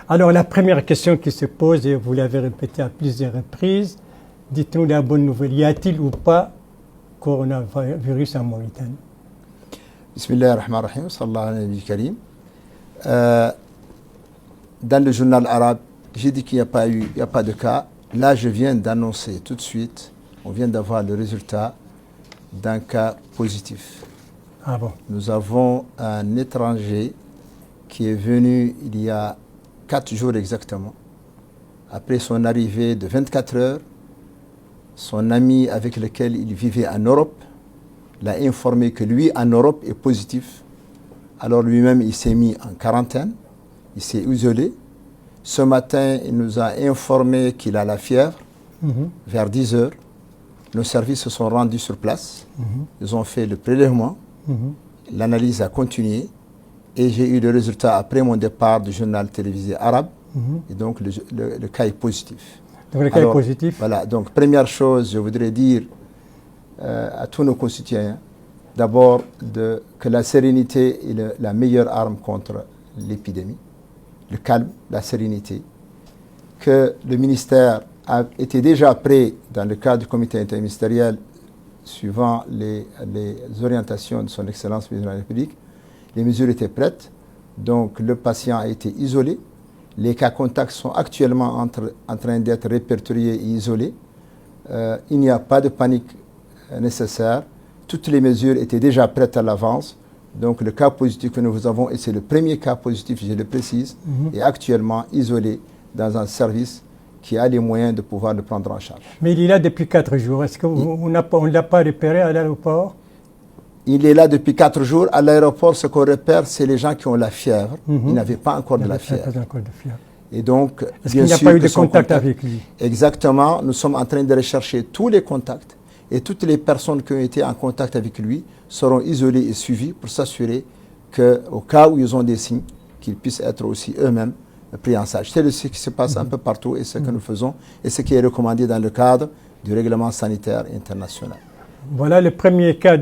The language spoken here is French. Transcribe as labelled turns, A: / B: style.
A: Alors la première question qui se pose, et vous l'avez répété à plusieurs reprises, dites-nous la bonne nouvelle. Y a-t-il ou pas coronavirus en Mauritanie?
B: Bismillahirrahmanirrahim, sallallahu alayhi wa sallam. Dans le journal arabe, j'ai dit qu'il n'y a pas de cas. Là, je viens d'annoncer tout de suite, on vient d'avoir le résultat d'un cas positif.
A: Ah bon?
B: Nous avons un étranger qui est venu il y a 4 jours exactement. Après son arrivée de 24 heures, son ami avec lequel il vivait en Europe l'a informé que lui, en Europe, est positif. Alors lui-même, il s'est mis en quarantaine, il s'est isolé. Ce matin, il nous a informé qu'il a la fièvre vers 10 heures. Nos services se sont rendus sur place. Ils ont fait le prélèvement. L'analyse a continué. Et j'ai eu le résultat après mon départ du journal télévisé arabe. Et donc, le cas est positif.
A: Donc, le cas est positif.
B: Voilà. Donc, première chose, je voudrais dire à tous nos concitoyens, d'abord que la sérénité est la meilleure arme contre l'épidémie. Le calme, la sérénité. Que le ministère a été déjà prêt dans le cadre du comité interministériel suivant les orientations de son Excellence président de la République. Les mesures étaient prêtes, donc le patient a été isolé. Les cas contacts sont actuellement en train d'être répertoriés et isolés. Il n'y a pas de panique nécessaire. Toutes les mesures étaient déjà prêtes à l'avance. Donc le cas positif que nous avons, et c'est le premier cas positif, je le précise, est actuellement isolé dans un service qui a les moyens de pouvoir le prendre en charge.
A: Mais il est là depuis 4 jours. Est-ce qu'on ne l'a pas repéré à l'aéroport?
B: Il est là depuis 4 jours. À l'aéroport, ce qu'on repère, c'est les gens qui ont la fièvre. Ils n'avaient pas encore de la fièvre. Et donc,
A: est-ce qu'il n'y a pas eu de contact avec lui?
B: Exactement. Nous sommes en train de rechercher tous les contacts. Et toutes les personnes qui ont été en contact avec lui seront isolées et suivies pour s'assurer qu'au cas où ils ont des signes, qu'ils puissent être aussi eux-mêmes pris en charge. C'est ce qui se passe un peu partout et ce que nous faisons et ce qui est recommandé dans le cadre du règlement sanitaire international.
A: Voilà le premier cas.